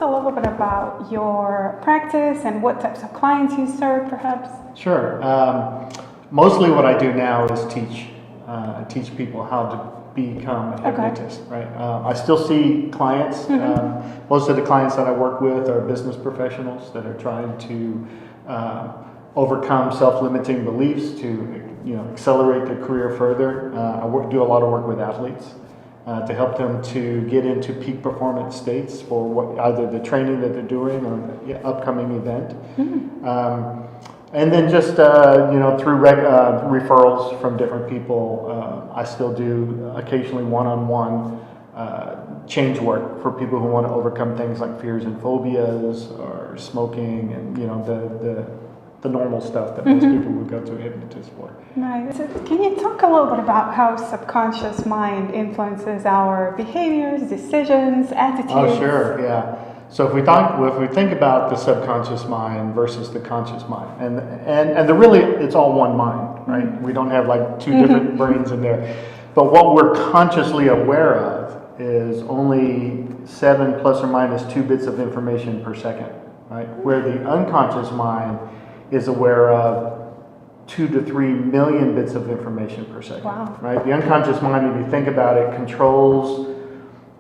a little bit about your practice and what types of clients you serve, perhaps? Sure. Mostly what I do now is teach people how to become a hypnotist, right? I still see clients. Most of the clients that I work with are business professionals that are trying to overcome self-limiting beliefs to accelerate their career further. I do a lot of work with athletes to help them to get into peak performance states for either the training that they're doing or the upcoming event. And then just through referrals from different people, I still do occasionally one-on-one change work for people who want to overcome things like fears and phobias or smoking and the normal stuff that most people would go to a hypnotist for. Right. So can you talk a little bit about how subconscious mind influences our behaviors, decisions, attitudes? Oh, sure. Yeah. So if we think about the subconscious mind versus the conscious mind, and really it's all one mind, right? We don't have like two different brains in there. But what we're consciously aware of is only 7 plus or minus 2 bits of information per second, right? Where the unconscious mind is aware of 2 to 3 million bits of information per second. Wow. Right? The unconscious mind, if you think about it, controls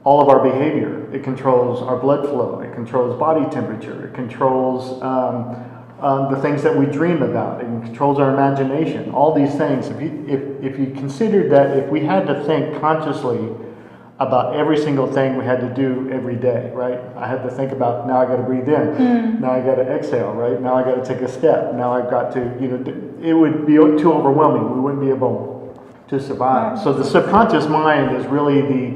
all of our behavior. It controls our blood flow. It controls body temperature. It controls the things that we dream about. It controls our imagination. All these things. If you considered that if we had to think consciously about every single thing we had to do every day, right? I had to think about, now I got to breathe in, now I got to exhale, right? Now I got to take a step, now I've got to, it would be too overwhelming. We wouldn't be able to survive. So the subconscious mind is really the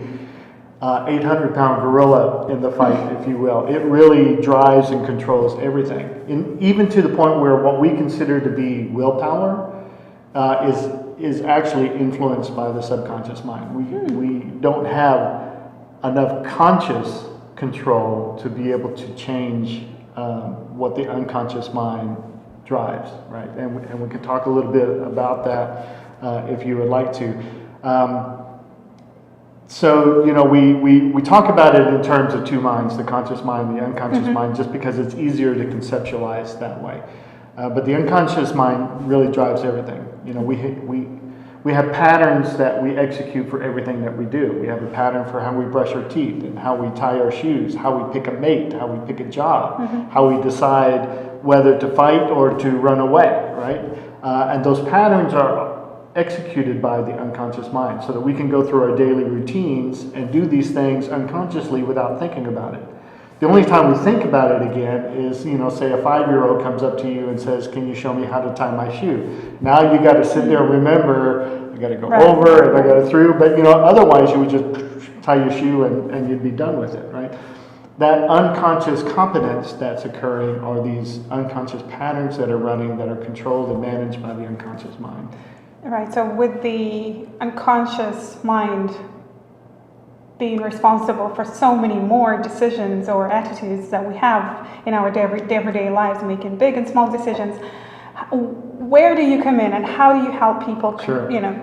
800-pound gorilla in the fight, if you will. It really drives and controls everything, even to the point where what we consider to be willpower is actually influenced by the subconscious mind. We don't have enough conscious control to be able to change what the unconscious mind drives, right? And we can talk a little bit about that if you would like to. So, we talk about it in terms of two minds, the conscious mind and the unconscious mind, just because it's easier to conceptualize that way. But the unconscious mind really drives everything. We have patterns that we execute for everything that we do. We have a pattern for how we brush our teeth and how we tie our shoes, how we pick a mate, how we pick a job, how we decide whether to fight or to run away, right? And those patterns are executed by the unconscious mind so that we can go through our daily routines and do these things unconsciously without thinking about it. The only time we think about it again is, say a 5-year-old comes up to you and says, "Can you show me how to tie my shoe?" Now you got to sit there and remember, I got to go over and I got to through, but otherwise you would just tie your shoe and you'd be done with it, right? That unconscious competence that's occurring are these unconscious patterns that are running that are controlled and managed by the unconscious mind. Right, so with the unconscious mind being responsible for so many more decisions or attitudes that we have in our everyday lives, making big and small decisions, where do you come in and how do you help people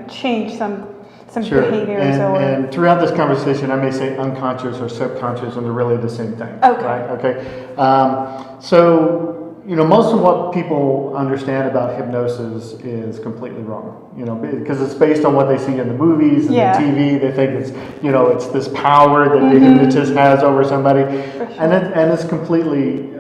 change some behaviors? And throughout this conversation I may say unconscious or subconscious, and they're really the same thing. So most of what people understand about hypnosis is completely wrong, because it's based on what they see in the movies and the TV. They think it's, it's this power that the hypnotist has over somebody, and it's completely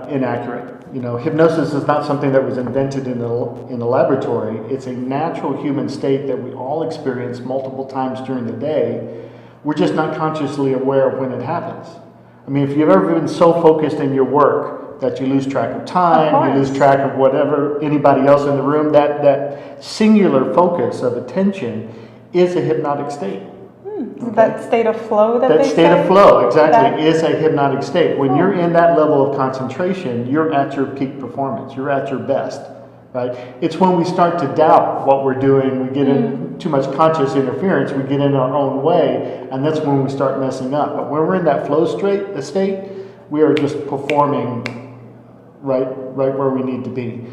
inaccurate. Hypnosis is not something that was invented in a laboratory. It's a natural human state that we all experience multiple times during the day. We're just not consciously aware of when it happens. I mean, if you've ever been so focused in your work that you lose track of time, you lose track of whatever, anybody else in the room, that singular focus of attention is a hypnotic state. Okay? That state of flow that state of flow, exactly, is a hypnotic state. When you're in that level of concentration, you're at your peak performance. You're at your best, right? It's when we start to doubt what we're doing, we get in too much conscious interference, we get in our own way, and that's when we start messing up. But when we're in that flow state, we are just performing right where we need to be.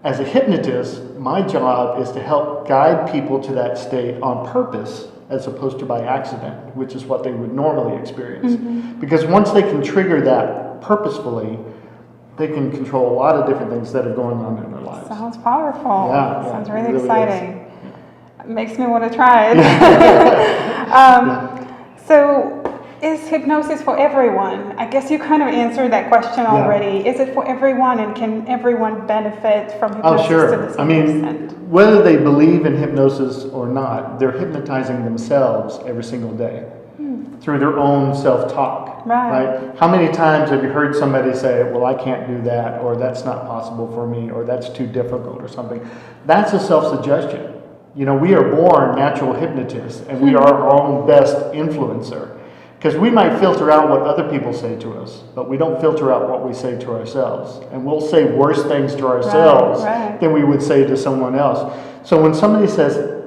As a hypnotist, my job is to help guide people to that state on purpose as opposed to by accident, which is what they would normally experience. Because once they can trigger that purposefully, they can control a lot of different things that are going on in their lives. Sounds powerful. Yeah, Sounds it really really exciting. It makes me want to try it. So, is hypnosis for everyone? I guess you kind of answered that question already. Is it for everyone, and can everyone benefit from hypnosis to the same extent? Whether they believe in hypnosis or not, they're hypnotizing themselves every single day through their own self-talk. Right? How many times have you heard somebody say, well, I can't do that, or that's not possible for me, or that's too difficult, or something? That's a self-suggestion. You know, we are born natural hypnotists, and we are our own best influencer. Because we might filter out what other people say to us, but we don't filter out what we say to ourselves. And we'll say worse things to ourselves than we would say to someone else. So when somebody says,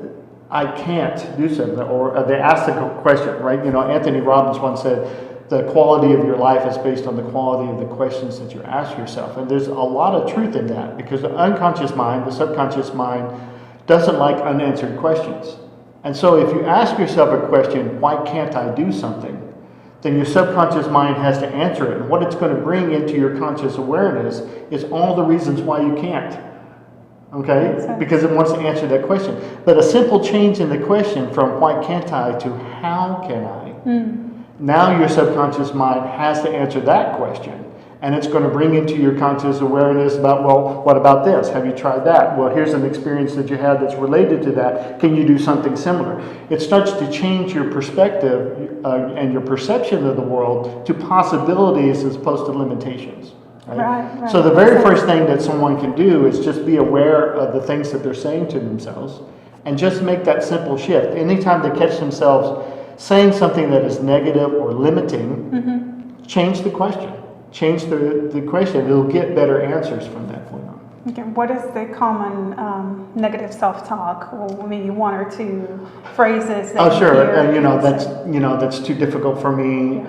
I can't do something, or they ask the question, right? You know, Anthony Robbins once said, the quality of your life is based on the quality of the questions that you ask yourself. And there's a lot of truth in that, because the unconscious mind, the subconscious mind, doesn't like unanswered questions. And so if you ask yourself a question, why can't I do something? Then your subconscious mind has to answer it. And what it's going to bring into your conscious awareness is all the reasons why you can't. Okay? Because it wants to answer that question. But a simple change in the question from why can't I to how can I? Now your subconscious mind has to answer that question. And it's going to bring into your conscious awareness about, well, what about this? Have you tried that? Well, here's an experience that you had that's related to that. Can you do something similar? It starts to change your perspective and your perception of the world to possibilities as opposed to limitations. Right? So the very first thing that someone can do is just be aware of the things that they're saying to themselves and just make that simple shift. Anytime they catch themselves saying something that is negative or limiting, change the question. Change the question. It'll get better answers from that point on. Okay. What is the common negative self-talk, or maybe one or two phrases that you hear? That's too difficult for me.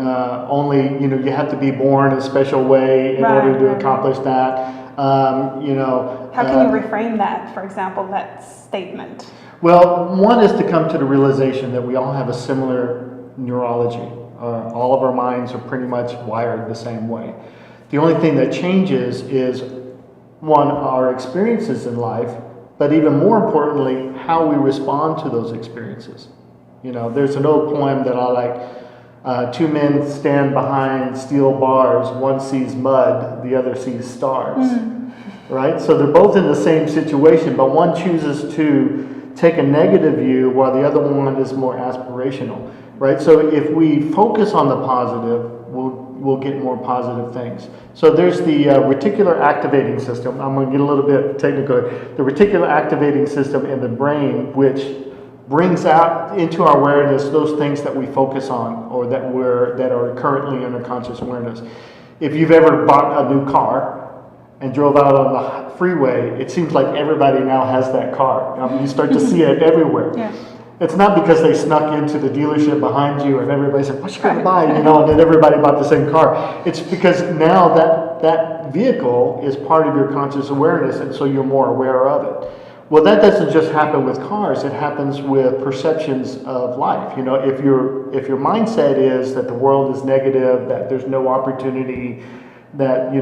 Only you have to be born a special way in order to accomplish that. How can you reframe that? For example, that statement. Well, one is to come to the realization that we all have a similar neurology. All of our minds are pretty much wired the same way. The only thing that changes is, one, our experiences in life, but even more importantly, how we respond to those experiences. You know, there's an old poem that I like. Two men stand behind steel bars. One sees mud, the other sees stars. Right? So they're both in the same situation, but one chooses to take a negative view while the other one is more aspirational. Right? So if we focus on the positive, we'll get more positive things. So there's the reticular activating system. I'm going to get a little bit technical. The reticular activating system in the brain, which brings out into our awareness those things that we focus on or that are currently in our conscious awareness. If you've ever bought a new car and drove out on the freeway, it seems like everybody now has that car. You start to see it everywhere. Yeah. It's not because they snuck into the dealership behind you and everybody said, what you going to buy? And then everybody bought the same car. It's because now that vehicle is part of your conscious awareness, and so you're more aware of it. Well, that doesn't just happen with cars. It happens with perceptions of life. If your mindset is that the world is negative, that there's no opportunity, that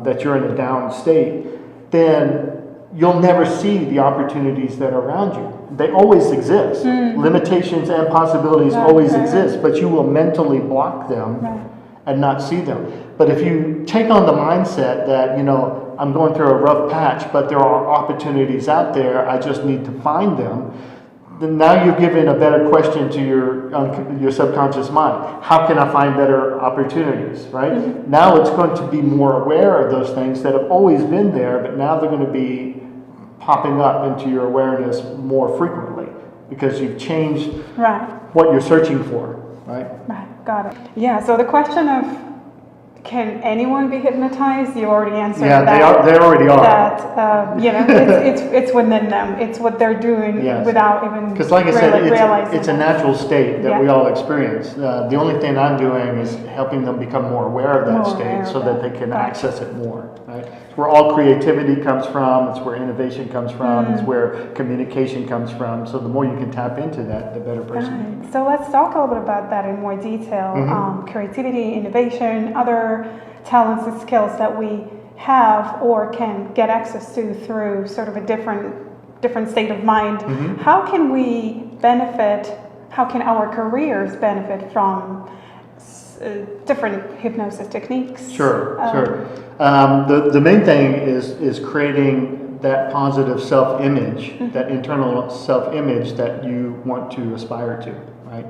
that you're in a down state, then you'll never see the opportunities that are around you. They always exist. Limitations and possibilities always exist, but you will mentally block them and not see them. But if you take on the mindset that, I'm going through a rough patch, but there are opportunities out there, I just need to find them, then now you've given a better question to your subconscious mind. How can I find better opportunities, right? Now it's going to be more aware of those things that have always been there, but now they're going to be popping up into your awareness more frequently because you've changed what you're searching for, right? Right, got it. Yeah, so the question of can anyone be hypnotized? You already answered that. Yeah, they already are. That, it's within them. It's what they're doing without even because like I said, realizing it's a natural state that we all experience. The only thing I'm doing is helping them become more aware of that state so that they can access it more, right? where all creativity comes from. It's where innovation comes from. It's where communication comes from. So the more you can tap into that, the better person. So let's talk a little bit about that in more detail. Creativity, innovation, other talents and skills that we have or can get access to through sort of a different state of mind. How can we benefit? How can our careers benefit from different hypnosis techniques? Sure. The main thing is creating that positive self-image, that internal self-image that you want to aspire to, right?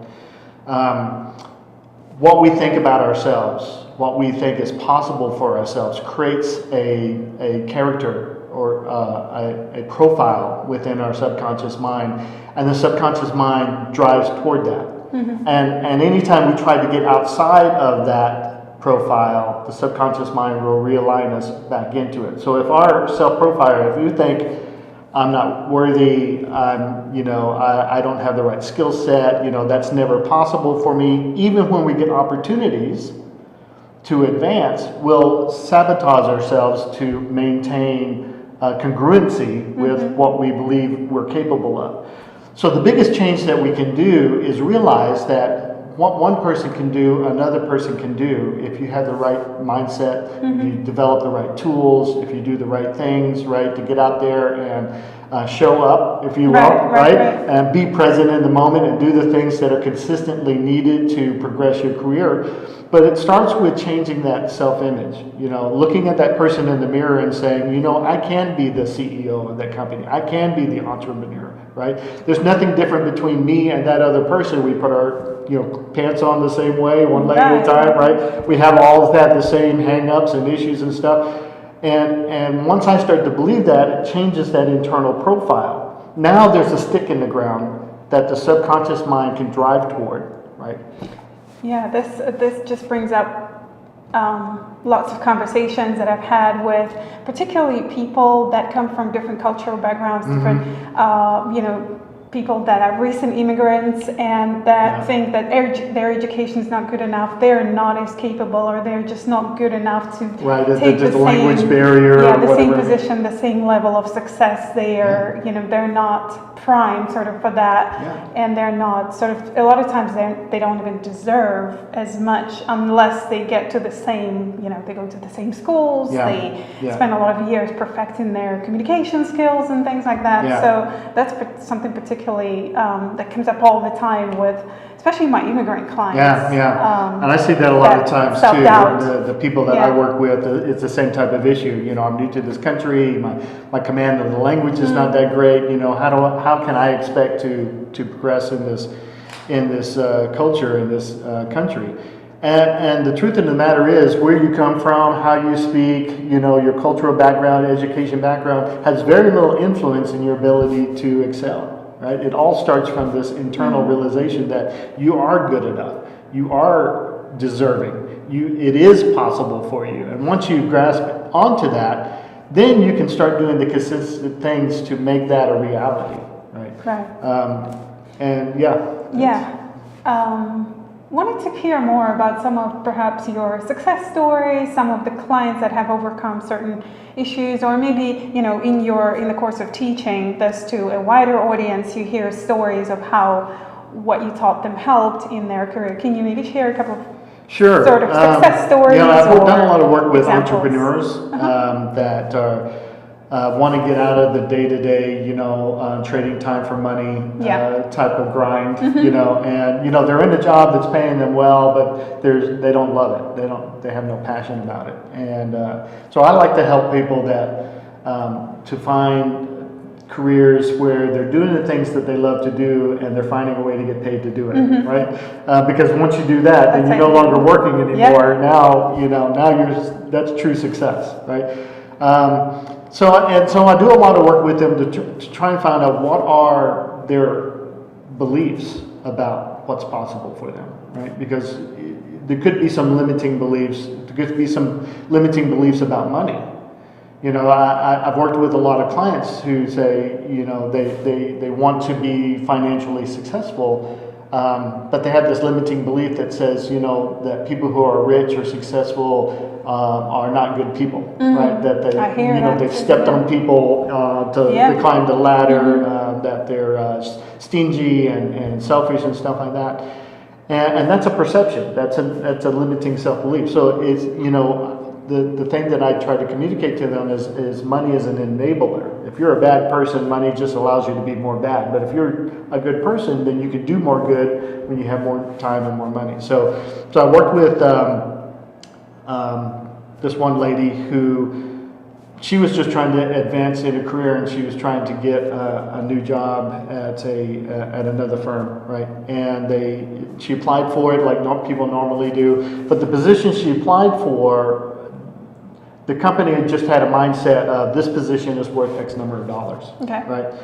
What we think about ourselves, what we think is possible for ourselves creates a character or a profile within our subconscious mind, and the subconscious mind drives toward that. And anytime we try to get outside of that profile, the subconscious mind will realign us back into it. So if our self-profile, if you think, I'm not worthy, I don't have the right skill set, that's never possible for me, even when we get opportunities to advance, we'll sabotage ourselves to maintain congruency with what we believe we're capable of. So the biggest change that we can do is realize that what one person can do, another person can do if you have the right mindset, if you develop the right tools, if you do the right things, right, to get out there and show up, if you will, right? And be present in the moment and do the things that are consistently needed to progress your career. But it starts with changing that self-image, looking at that person in the mirror and saying, I can be the CEO of that company. I can be the entrepreneur, right? There's nothing different between me and that other person. We put our pants on the same way, one leg at a time, right? We have all of that, the same hang-ups and issues and stuff. And once I start to believe that, it changes that internal profile. Now there's a stick in the ground that the subconscious mind can drive toward, right? Yeah, this just brings up lots of conversations that I've had with particularly people that come from different cultural backgrounds, different people that are recent immigrants and that think that their education is not good enough, they're not as capable, or they're just not good enough to take the language same barrier, the same position, the same level of success. They're they're not primed sort of for that, and they're not sort of, a lot of times they don't even deserve as much unless they get to the same, they go to the same schools, they spend a lot of years perfecting their communication skills and things like that. So that's something particularly that comes up all the time with, especially my immigrant clients. And I see that a lot of times too. The people that I work with, it's the same type of issue. I'm new to this country. My command of the language is not that great. How can I expect to progress in this culture, in this country? And the truth of the matter is, where you come from, how you speak, your cultural background, education background has very little influence in your ability to excel. Right? It all starts from this internal realization that you are good enough, you are deserving, it is possible for you. And once you grasp onto that, then you can start doing the consistent things to make that a reality. Right. Wanted to hear more about some of perhaps your success stories, some of the clients that have overcome certain issues, or maybe in the course of teaching this to a wider audience, you hear stories of how what you taught them helped in their career. Can you maybe share a couple of sort of success stories? I've done a lot of work with entrepreneurs that want to get out of the day-to-day, trading time for money type of grind, and they're in a job that's paying them well, but they don't love it. They have no passion about it, and so I like to help people that to find careers where they're doing the things that they love to do, and they're finding a way to get paid to do it, right? Because once you do that, then you're no longer working anymore. Now that's true success, right? So I do a lot of work with them to try and find out what are their beliefs about what's possible for them, right? Because there could be some limiting beliefs. There could be some limiting beliefs about money. I've worked with a lot of clients who say, they want to be financially successful, But they have this limiting belief that says, you know, that people who are rich or successful are not good people, right? That they, I hear you know, that they've too, stepped on people to climb the ladder, that they're stingy and selfish and stuff like that. And that's a perception. That's a limiting self-belief. So it's, you know, the thing that I try to communicate to them is money is an enabler. If you're a bad person, money just allows you to be more bad. But if you're a good person, then you can do more good when you have more time and more money. So I worked with this one lady who, she was just trying to advance in her career, and she was trying to get a new job at another firm, right? And she applied for it like people normally do, but the position she applied for, the company had just had a mindset of this position is worth X number of dollars, right?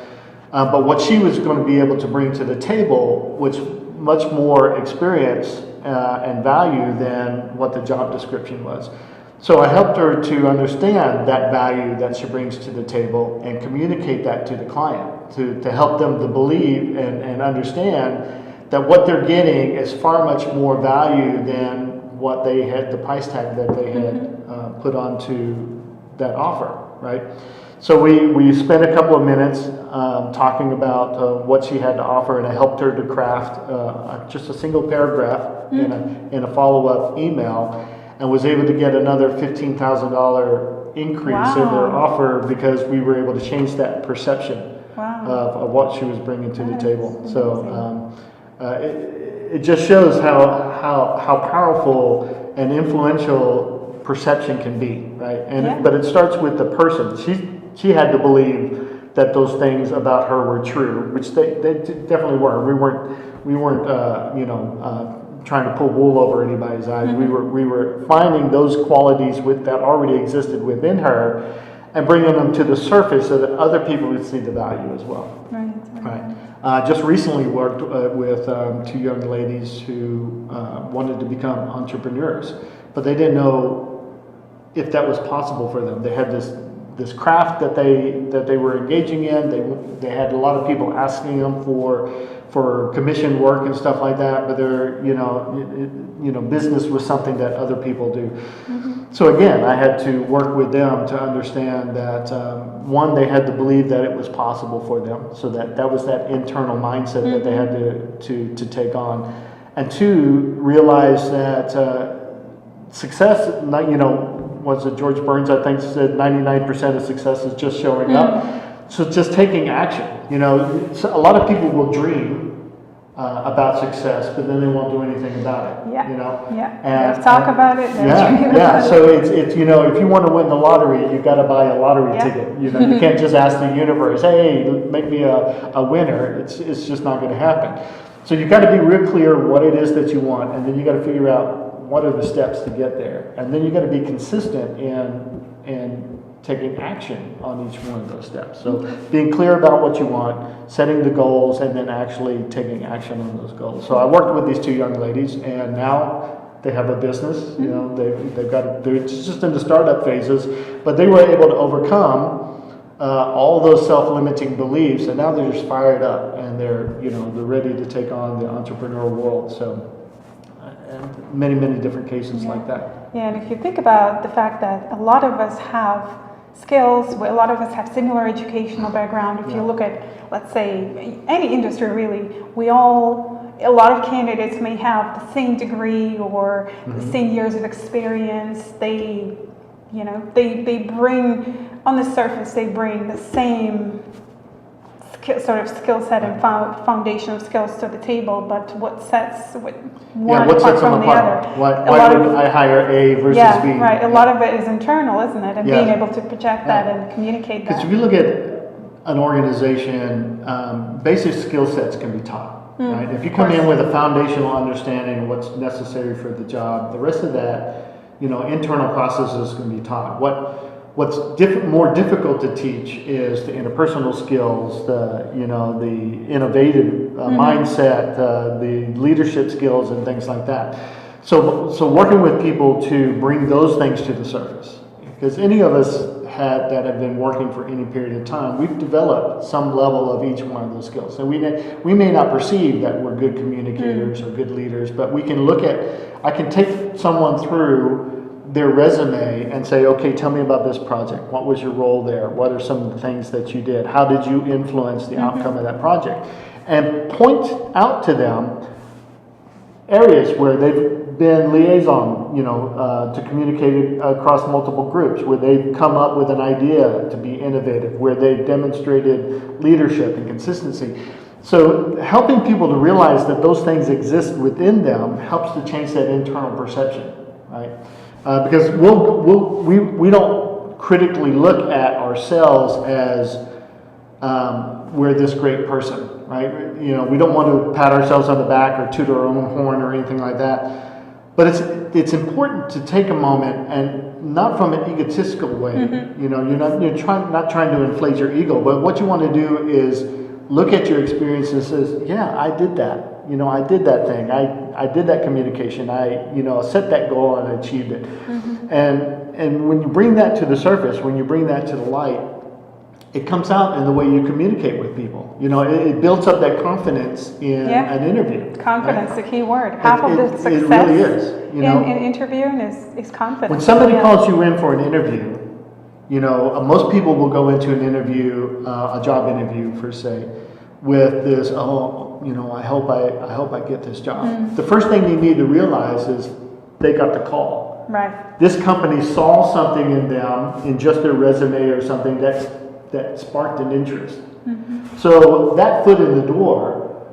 But what she was going to be able to bring to the table was much more experience and value than what the job description was. So I helped her to understand that value that she brings to the table and communicate that to the client, to help them to believe and understand that what they're getting is far much more value than what they had, the price tag that they had put onto that offer, right? So we spent a couple of minutes talking about what she had to offer, and I helped her to craft just a single paragraph in a follow-up email, and was able to get another $15,000 increase in their offer because we were able to change that perception of what she was bringing to the table. So it just shows how powerful and influential perception can be, right? And but it starts with the person. She had to believe that those things about her were true, which they definitely were. We weren't trying to pull wool over anybody's eyes. We were finding those qualities that already existed within her and bringing them to the surface so that other people would see the value as well. Right. Just recently worked with two young ladies who wanted to become entrepreneurs, but they didn't know if that was possible for them. They had this craft that they were engaging in. They had a lot of people asking them for commission work and stuff like that, but their business was something that other people do. So again, I had to work with them to understand that one, they had to believe that it was possible for them, so that was that internal mindset that they had to take on, and two, realize that success, was it George Burns, I think, said 99% of success is just showing up. So just taking action. So a lot of people will dream about success, but then they won't do anything about it. And talk about it. So it's if you want to win the lottery, you got to buy a lottery ticket. You can't just ask the universe, hey, make me a winner. It's just not going to happen. So you got to be real clear what it is that you want, and then you got to figure out what are the steps to get there, and then you got to be consistent in taking action on each one of those steps. So being clear about what you want, setting the goals, and then actually taking action on those goals. So I worked with these two young ladies, and now they have a business. They're just in the startup phases, but they were able to overcome all those self-limiting beliefs, and now they're just fired up, and they're ready to take on the entrepreneurial world. So. And many different cases like that. Yeah, and if you think about the fact that a lot of us have skills, a lot of us have similar educational background. If you look at, let's say, any industry really, a lot of candidates may have the same degree or the same years of experience. They bring, on the surface, they bring the same sort of skill set and foundation of skills to the table, but what sets one apart from the other? Why would I hire A versus B? Right. A lot of it is internal, isn't it? And being able to project that and communicate that. Because if you look at an organization, basic skill sets can be taught. Right? If you come in with a foundational understanding of what's necessary for the job, the rest of that, internal processes can be taught. What's more difficult to teach is the interpersonal skills, the innovative mindset, the leadership skills, and things like that. So working with people to bring those things to the surface, because any of us that have been working for any period of time, we've developed some level of each one of those skills. So we may not perceive that we're good communicators or good leaders, but we can I can take someone through their resume and say, okay, tell me about this project. What was your role there? What are some of the things that you did? How did you influence the outcome of that project? And point out to them areas where they've been liaison, to communicate across multiple groups, where they've come up with an idea to be innovative, where they've demonstrated leadership and consistency. So helping people to realize that those things exist within them helps to change that internal perception, right? Because we don't critically look at ourselves as we're this great person, right? We don't want to pat ourselves on the back or toot our own horn or anything like that. But it's important to take a moment, and not from an egotistical way. You're not trying to inflate your ego, but what you want to do is look at your experience and says, yeah, I did that. I did that thing. I did that communication. I set that goal and achieved it. And when you bring that to the surface, when you bring that to the light, it comes out in the way you communicate with people. It builds up that confidence in an interview. Confidence, right? The key word. Half of the success it really is, in interviewing is confidence. When somebody calls you in for an interview, most people will go into an interview, a job interview per se, with this, I hope I get this job. The first thing you need to realize is they got the call. Right. This company saw something in them, in just their resume or something that sparked an interest. So that foot in the door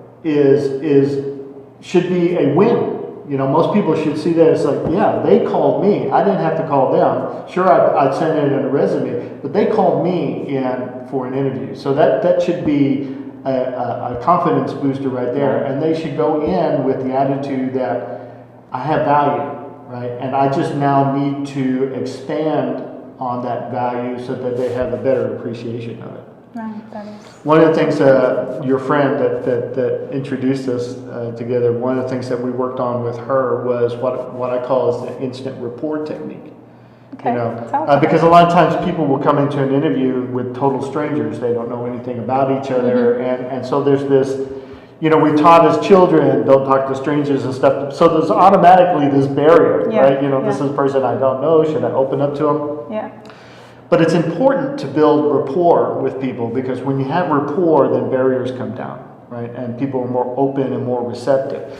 should be a win. Most people should see that as like, yeah, they called me. I didn't have to call them. Sure, I'd send it in a resume, but they called me in for an interview. So that should be a confidence booster right there. And they should go in with the attitude that I have value, right? And I just now need to expand on that value so that they have a better appreciation of it. Right, that is. One of the things, your friend that introduced us together, one of the things that we worked on with her was what I call is the instant rapport technique. Okay. Because a lot of times people will come into an interview with total strangers. They don't know anything about each other. And so there's this, we taught as children, don't talk to strangers and stuff. So there's automatically this barrier, right? This is a person I don't know. Should I open up to them? Yeah. But it's important to build rapport with people, because when you have rapport, then barriers come down, right? And people are more open and more receptive.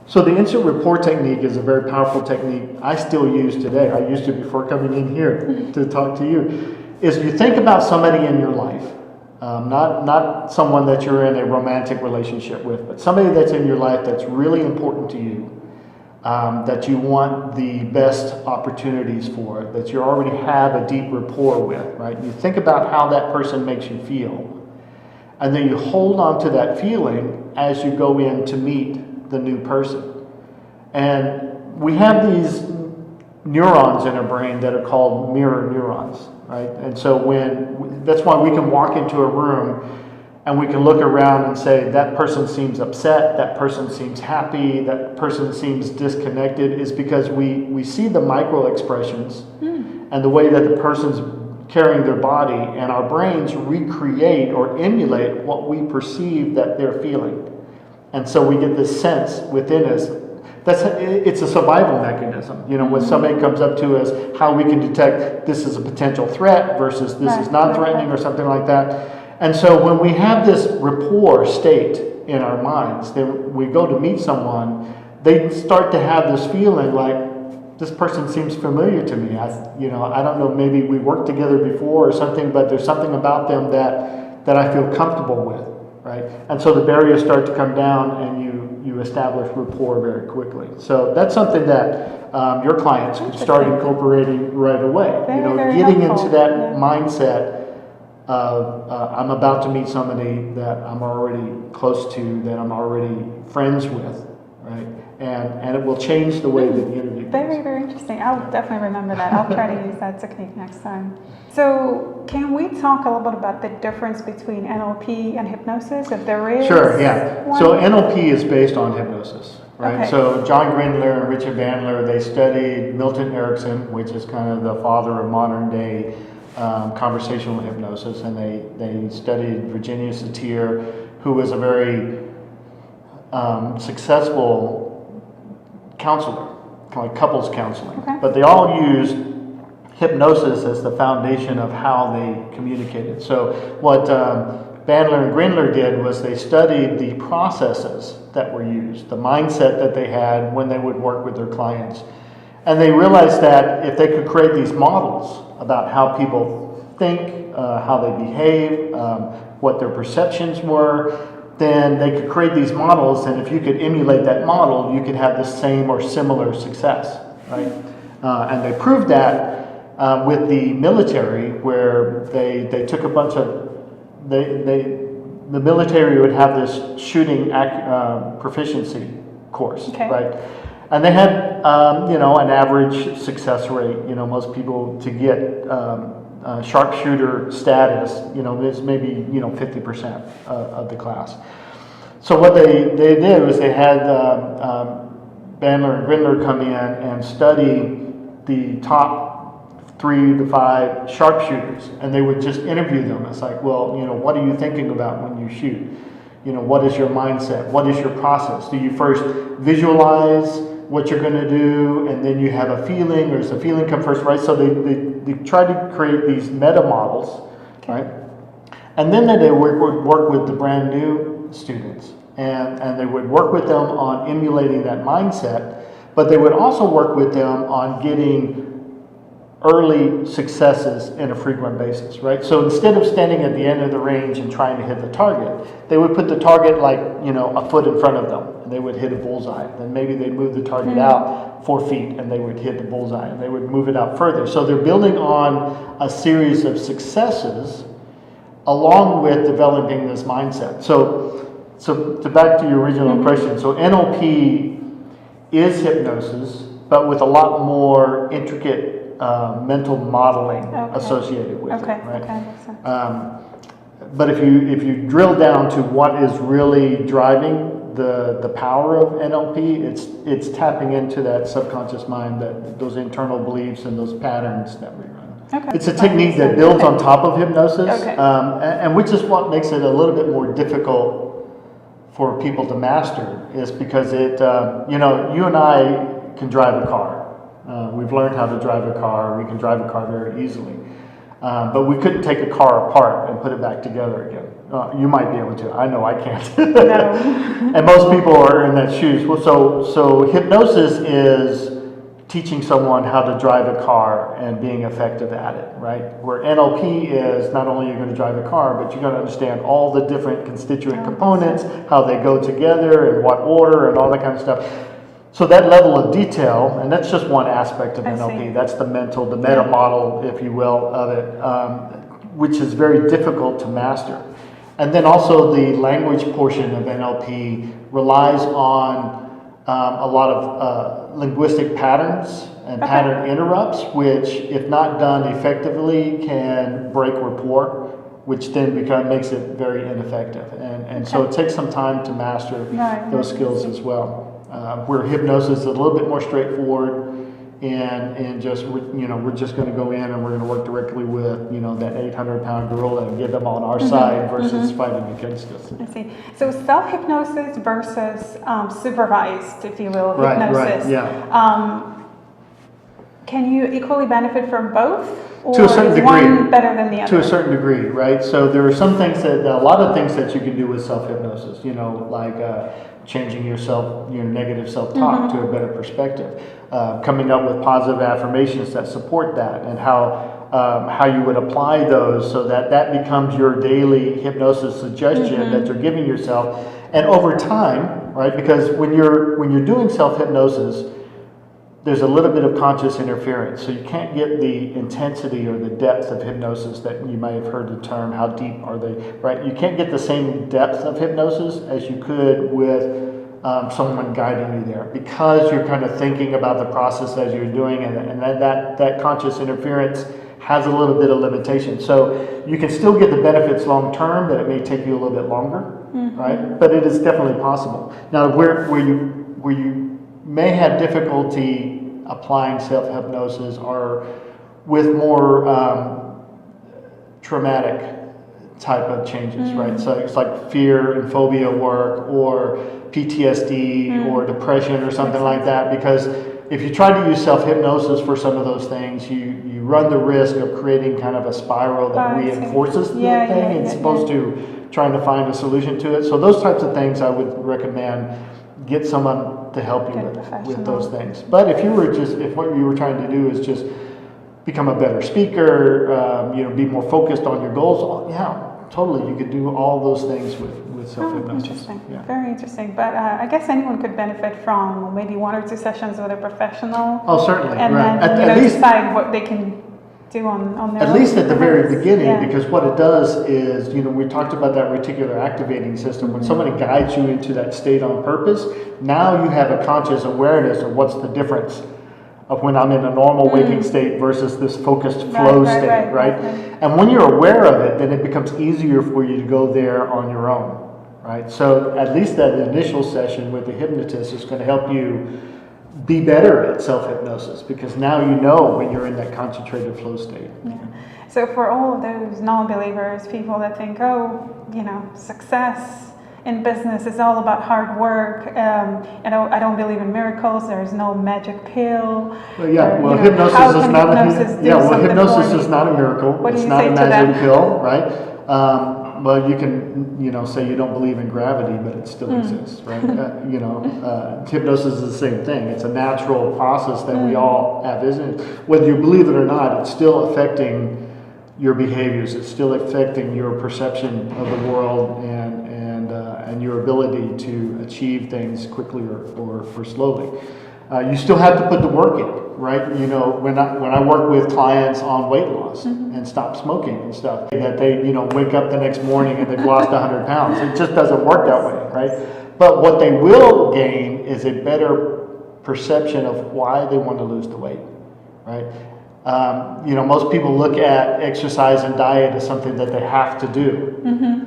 So the instant rapport technique is a very powerful technique I still use today. I used to before coming in here to talk to you. Is you think about somebody in your life, not someone that you're in a romantic relationship with, but somebody that's in your life that's really important to you, that you want the best opportunities for, that you already have a deep rapport with, right? You think about how that person makes you feel, and then you hold on to that feeling as you go in to meet the new person. And we have these neurons in our brain that are called mirror neurons, right? And so that's why we can walk into a room and we can look around and say, that person seems upset, that person seems happy, that person seems disconnected, is because we see the micro expressions and the way that the person's carrying their body, and our brains recreate or emulate what we perceive that they're feeling. And so we get this sense within us. It's a survival mechanism. When somebody comes up to us, how we can detect this is a potential threat versus this is non-threatening or something like that. And so when we have this rapport state in our minds, then we go to meet someone, they start to have this feeling like, this person seems familiar to me. I don't know, maybe we worked together before or something, but there's something about them that I feel comfortable with, right? And so the barriers start to come down, and you establish rapport very quickly. So that's something that your clients can start incorporating right away. Very getting helpful. into that mindset of I'm about to meet somebody that I'm already close to, that I'm already friends with, right? And it will change the way that the interview goes. Very, very interesting. I'll definitely remember that. I'll try to use that technique next time. So can we talk a little bit about the difference between NLP and hypnosis, if there is? Sure, yeah. one? So NLP is based on hypnosis, right? Okay. So John Grindler and Richard Bandler, they studied Milton Erickson, which is kind of the father of modern day conversational hypnosis, and they studied Virginia Satir, who was a very successful counselor, like couples counseling. Okay. But they all used hypnosis as the foundation of how they communicated. So what Bandler and Grindler did was they studied the processes that were used, the mindset that they had when they would work with their clients. And they realized that if they could create these models about how people think, how they behave, what their perceptions were, then they could create these models, and if you could emulate that model, you could have the same or similar success, right? And they proved that with the military, where they took a bunch of, the military would have this shooting proficiency course, Okay. right? And they had, an average success rate. Most people to get sharpshooter status, is maybe 50% of the class. So what they did was they had Bandler and Grindler come in and study the top 3 to 5 sharpshooters, and they would just interview them. It's like, well, what are you thinking about when you shoot? What is your mindset? What is your process? Do you first visualize what you're going to do, and then you have a feeling, or does the feeling come first, right? So they try to create these meta models, right? And then they would work with the brand new students, and they would work with them on emulating that mindset, but they would also work with them on getting early successes in a frequent basis, right? So instead of standing at the end of the range and trying to hit the target, they would put the target like, a foot in front of them, and they would hit a bullseye. Then maybe they'd move the target out 4 feet, and they would hit the bullseye, and they would move it out further. So they're building on a series of successes along with developing this mindset. So to back to your original question, so NLP is hypnosis, but with a lot more intricate mental modeling associated with it, right? Okay, makes sense. But if you drill down to what is really driving the power of NLP, it's tapping into that subconscious mind, those internal beliefs and those patterns that we run. Okay. It's a technique that builds on top of hypnosis, Okay. and which is what makes it a little bit more difficult for people to master, is because it, you and I can drive a car. We've learned how to drive a car. We can drive a car very easily. But we couldn't take a car apart and put it back together again. You might be able to. I know I can't. No. And most people are in that shoes. Well, so hypnosis is teaching someone how to drive a car and being effective at it, right? Where NLP is not only you're going to drive a car, but you're going to understand all the different constituent components, how they go together, and what order, and all that kind of stuff. So that level of detail, and that's just one aspect of NLP. That's the meta model, if you will, of it, which is very difficult to master. And then also the language portion of NLP relies on a lot of linguistic patterns and pattern interrupts, which, if not done effectively, can break rapport, which then makes it very ineffective. And so it takes some time to master those skills as well. Where hypnosis is a little bit more straightforward, and just we're just going to go in and we're going to work directly with that 800-pound gorilla and get them on our side versus fighting against us. I see. So self-hypnosis versus supervised, if you will, hypnosis. Right, yeah. Can you equally benefit from both? Or to a certain is degree. One better than the other? To a certain degree, right? So there are some things a lot of things that you can do with self-hypnosis, like changing your negative self-talk to a better perspective, coming up with positive affirmations that support that, and how you would apply those so that becomes your daily hypnosis suggestion that you're giving yourself. And over time, right? Because when you're doing self-hypnosis, there's a little bit of conscious interference, so you can't get the intensity or the depth of hypnosis that you might have heard the term, how deep are they, right? You can't get the same depth of hypnosis as you could with someone guiding you there, because you're kind of thinking about the process as you're doing it, and that conscious interference has a little bit of limitation. So you can still get the benefits long term, but it may take you a little bit longer, right? But it is definitely possible. Now, where you may have difficulty applying self-hypnosis are with more traumatic type of changes, right? So it's like fear and phobia work, or PTSD or depression or something like that. Because if you try to use self-hypnosis for some of those things, you run the risk of creating kind of a spiral that reinforces the thing as opposed to trying to find a solution to it. So those types of things I would recommend get someone to help you with those things. But if what you were trying to do is just become a better speaker, be more focused on your goals, totally, you could do all those things with self-hypnosis. Interesting. Very interesting. But I guess anyone could benefit from maybe 1 or 2 sessions with a professional. Oh, certainly. And then at least decide what they can do on their own. At least at the very beginning, because what it does is, we talked about that reticular activating system. When somebody guides you into that state on purpose, now you have a conscious awareness of what's the difference of when I'm in a normal waking state versus this focused flow state, right? And when you're aware of it, then it becomes easier for you to go there on your own, right? So at least that initial session with the hypnotist is going to help you be better at self-hypnosis, because now you know when you're in that concentrated flow state. Yeah. So for all of those non-believers, people that think, success in business is all about hard work. I don't believe in miracles. There's no magic pill. Well, hypnosis is not a miracle. It's not a magic pill, right? Well, you can, say you don't believe in gravity, but it still exists, right? Hypnosis is the same thing. It's a natural process that we all have, isn't it? Whether you believe it or not, it's still affecting your behaviors. It's still affecting your perception of the world and your ability to achieve things quickly or slowly. You still have to put the work in, right? When I work with clients on weight loss and stop smoking and stuff, that they, wake up the next morning and they've lost 100 pounds. It just doesn't work that way, right? But what they will gain is a better perception of why they want to lose the weight, right? Most people look at exercise and diet as something that they have to do,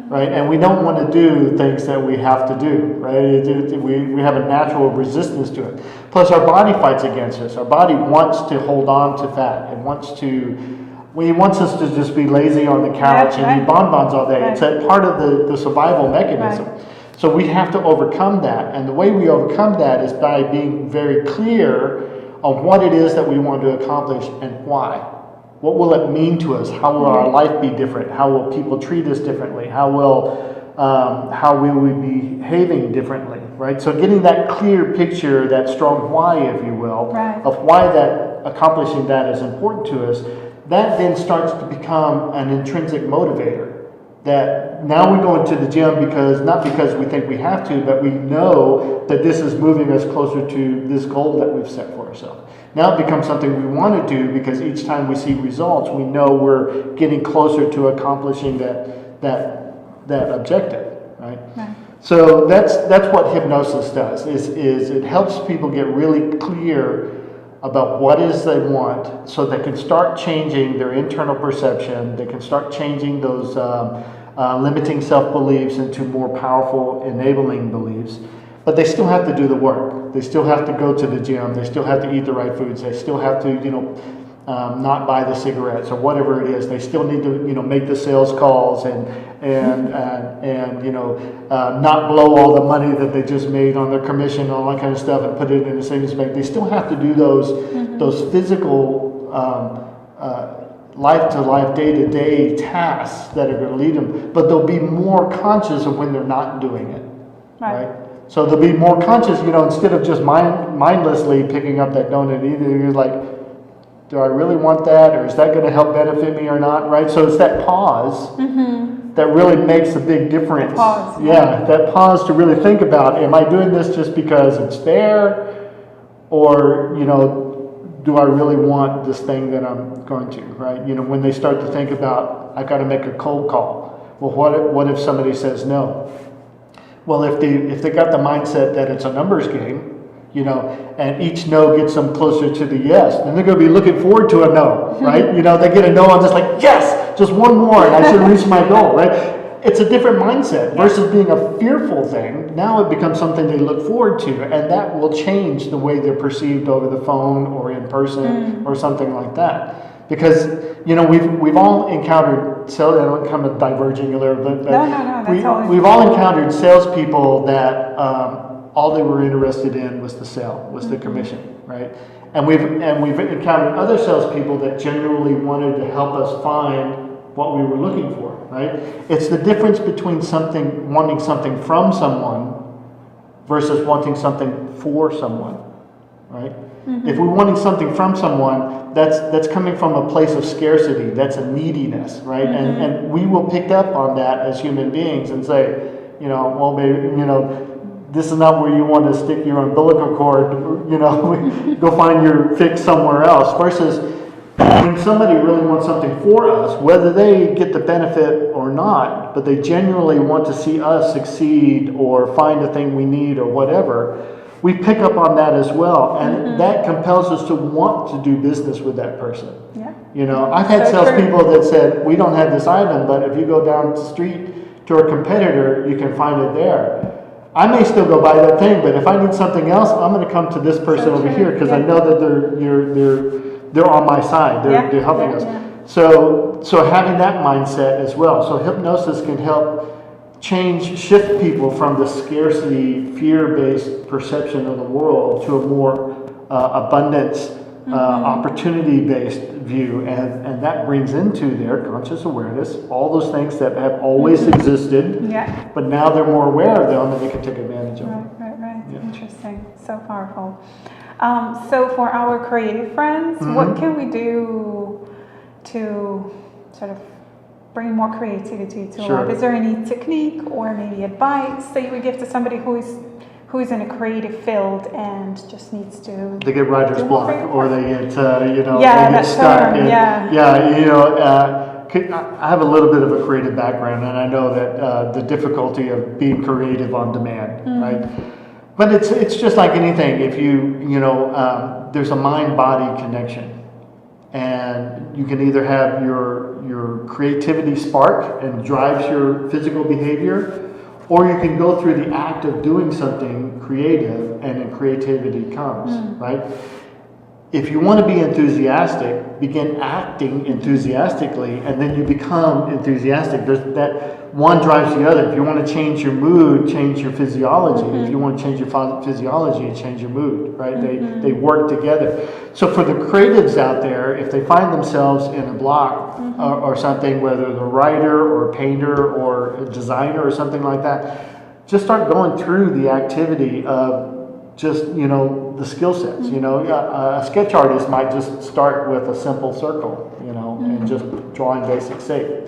right? And we don't want to do things that we have to do, right? We have a natural resistance to it. Plus, our body fights against us. Our body wants to hold on to fat. It wants us to just be lazy on the couch and eat bonbons all day. It's a part of the survival mechanism. Right. So we have to overcome that. And the way we overcome that is by being very clear on what it is that we want to accomplish and why. What will it mean to us? How will our life be different? How will people treat us differently? How will we be behaving differently, right? So getting that clear picture, that strong why, if you will, of why that accomplishing that is important to us, that then starts to become an intrinsic motivator. That now we go into the gym not because we think we have to, but we know that this is moving us closer to this goal that we've set for ourselves. Now it becomes something we want to do because each time we see results, we know we're getting closer to accomplishing that objective, right? So that's what hypnosis does. Is it helps people get really clear about what it is they want, so they can start changing their internal perception. They can start changing those limiting self-beliefs into more powerful, enabling beliefs. But they still have to do the work. They still have to go to the gym. They still have to eat the right foods. They still have to, not buy the cigarettes or whatever it is. They still need to, make the sales calls and not blow all the money that they just made on their commission and all that kind of stuff and put it in a savings bank. They still have to do those physical life-to-life, day-to-day tasks that are going to lead them. But they'll be more conscious of when they're not doing it, right? So they'll be more conscious, instead of just mindlessly picking up that donut, either you're like, do I really want that, or is that going to help benefit me or not, right? So it's that pause that really makes a big difference. That pause to really think about, am I doing this just because it's there, or, do I really want this thing that I'm going to, right? When they start to think about, I've got to make a cold call. Well, what if somebody says no? Well, if they got the mindset that it's a numbers game, and each no gets them closer to the yes, then they're going to be looking forward to a no, right? They get a no, I'm just like, yes, just one more, and I should reach my goal, right? It's a different mindset versus being a fearful thing. Now it becomes something they look forward to, and that will change the way they're perceived over the phone or in person or something like that. Because, you know, we've all encountered sales. I don't come diverging a little bit, but No, that's all. we've all encountered salespeople that all they were interested in was the sale, was the commission, right? And we've encountered other salespeople that genuinely wanted to help us find what we were looking for, right? It's the difference between wanting something from someone versus wanting something for someone, right? If we're wanting something from someone, that's coming from a place of scarcity. That's a neediness, right? And we will pick up on that as human beings and say, you know, well, maybe, you know, this is not where you want to stick your umbilical cord. You know, go find your fix somewhere else. Versus when somebody really wants something for us, whether they get the benefit or not, but they genuinely want to see us succeed or find the thing we need or whatever, we pick up on that as well, and that compels us to want to do business with that person. Yeah. You know, I've had So salespeople that said, we don't have this item, but if you go down the street to a competitor, you can find it there. I may still go buy that thing, but if I need something else, I'm going to come to this person over here because I know that they're on my side. They're helping us. Yeah. So having that mindset as well. So hypnosis can help shift people from the scarcity, fear-based perception of the world to a more abundance, opportunity-based view, and that brings into their conscious awareness all those things that have always existed, but now they're more aware of them and they can take advantage of them. Right. Yeah. Interesting. So powerful. So for our creative friends, what can we do to sort of bring more creativity to life? Is there any technique or maybe advice that you would give to somebody who is in a creative field and just needs to? They get writer's block, or they get they yeah, get stuck. yeah. You know, I have a little bit of a creative background, and I know that the difficulty of being creative on demand, right? But it's just like anything. If there's a mind-body connection. And you can either have your creativity spark and drives your physical behavior, or you can go through the act of doing something creative and then creativity comes, right? If you want to be enthusiastic, begin acting enthusiastically, and then you become enthusiastic. There's that one drives the other. If you want to change your mood, change your physiology. If you want to change your physiology, change your mood, right? They work together. So for the creatives out there, if they find themselves in a block or something, whether they're a writer or a painter or a designer or something like that, just start going through the activity of just, the skill sets. A sketch artist might just start with a simple circle, and just drawing basic shape.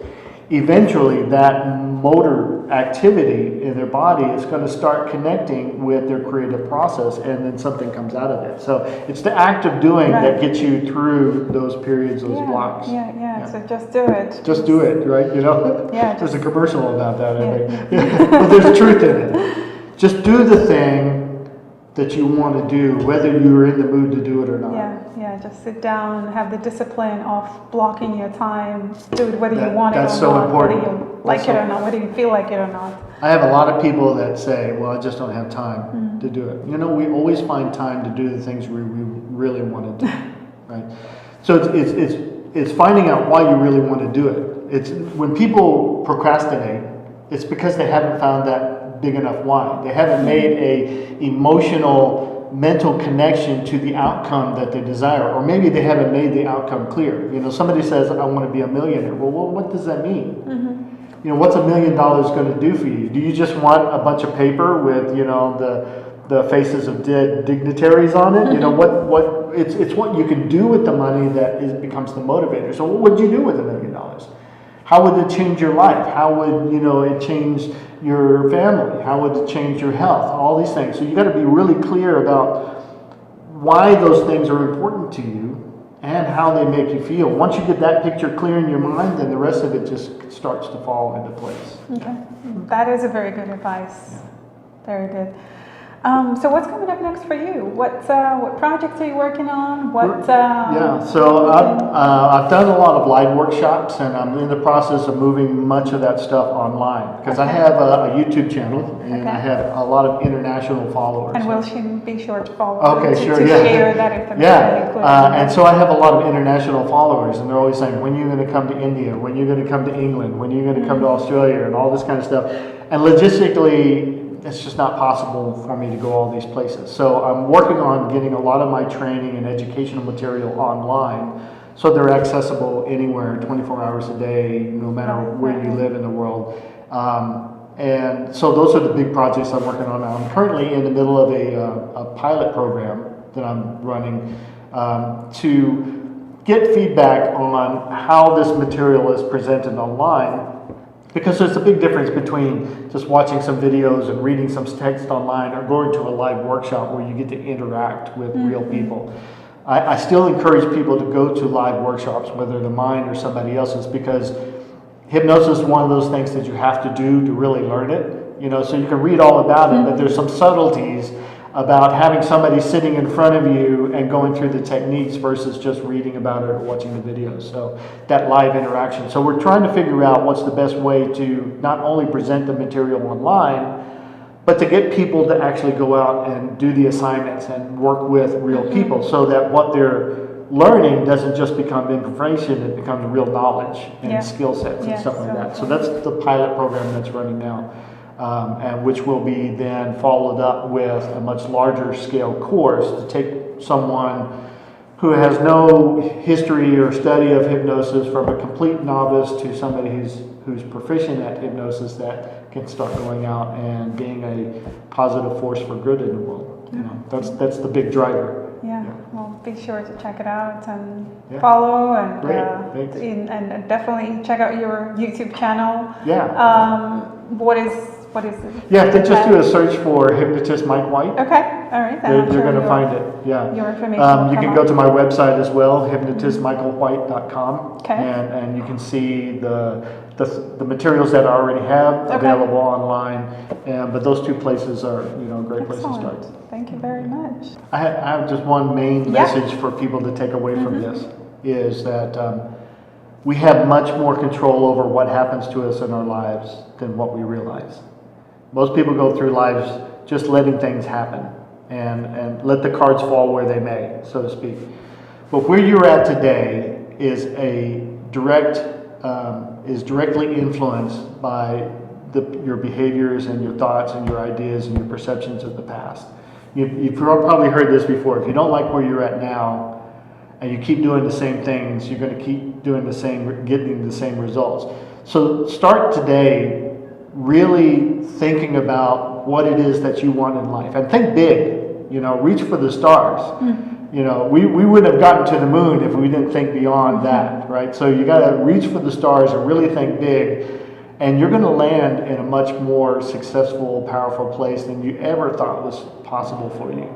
Eventually, that motor activity in their body is going to start connecting with their creative process, and then something comes out of it. So it's the act of doing that gets you through those periods, those blocks. Yeah. So just do it. Just do it, right? Yeah. There's a commercial about that, I think. But there's truth in it. Just do the thing that you want to do, whether you're in the mood to do it or not. Yeah, just sit down, have the discipline of blocking your time, do it whether you want it or not. That's so important. Whether you like it or not, whether you feel like it or not. I have a lot of people that say, well, I just don't have time to do it. We always find time to do the things we really want to do, right? So it's finding out why you really want to do it. It's when people procrastinate, it's because they haven't found that big enough why. They haven't made a emotional, mental connection to the outcome that they desire, or maybe they haven't made the outcome clear. Somebody says, I want to be a millionaire. Well, what does that mean? What's $1 million going to do for you? Do you just want a bunch of paper with, the faces of dead dignitaries on it? It's what you can do with the money that becomes the motivator. So what would you do with $1 million? How would it change your life? How would, it change your family? How would it change your health? All these things. So you got to be really clear about why those things are important to you and how they make you feel. Once you get that picture clear in your mind, then the rest of it just starts to fall into place. Okay. That is a very good advice. Very good. So what's coming up next for you? What projects are you working on? So I've done a lot of live workshops, and I'm in the process of moving much of that stuff online because I have a YouTube channel and I have a lot of international followers. And we'll be sure to follow. Okay, to sure, yeah. share that information. Yeah, and so I have a lot of international followers, and they're always saying, when are you going to come to India? When are you going to come to England? When are you going to come to Australia? And all this kind of stuff. And logistically, it's just not possible for me to go all these places. So I'm working on getting a lot of my training and educational material online so they're accessible anywhere, 24 hours a day, no matter where you live in the world. And so those are the big projects I'm working on now. I'm currently in the middle of a pilot program that I'm running to get feedback on how this material is presented online. Because there's a big difference between just watching some videos and reading some text online or going to a live workshop where you get to interact with real people. I still encourage people to go to live workshops, whether they're mine or somebody else's, because hypnosis is one of those things that you have to do to really learn it. So you can read all about it, but there's some subtleties about having somebody sitting in front of you and going through the techniques versus just reading about it or watching the videos. So that live interaction. So we're trying to figure out what's the best way to not only present the material online, but to get people to actually go out and do the assignments and work with real people so that what they're learning doesn't just become information, it becomes real knowledge and skill sets and stuff like that. So that's the pilot program that's running now. And which will be then followed up with a much larger scale course to take someone who has no history or study of hypnosis from a complete novice to somebody who's proficient at hypnosis that can start going out and being a positive force for good in the world. That's the big driver. Yeah. Well, be sure to check it out and follow and definitely check out your YouTube channel. Yeah. What is it? Yeah, they just do a search for Hypnotist Mike White. Okay, all right. They're going to find it. Yeah. Your information. You can go to my website as well, hypnotistmichaelwhite.com. Okay. And you can see the materials that I already have available online. But those two places are a great place to start. Thank you very much. I have just one main message for people to take away from this is that we have much more control over what happens to us in our lives than what we realize. Most people go through lives just letting things happen and let the cards fall where they may, so to speak. But where you're at today is directly influenced by your behaviors and your thoughts and your ideas and your perceptions of the past. You've probably heard this before. If you don't like where you're at now and you keep doing the same things, you're going to keep doing getting the same results. So start today really thinking about what it is that you want in life, and think big. Reach for the stars. We wouldn't have gotten to the moon if we didn't think beyond that, right? So you got to reach for the stars and really think big, and you're going to land in a much more successful, powerful place than you ever thought was possible for you,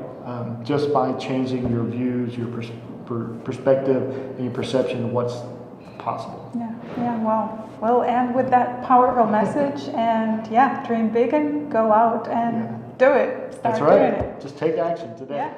just by changing your views, your perspective, and your perception of what's possible. Well, and with that powerful message, and dream big and go out and do it. Start That's right. doing it. Just take action today. Yeah.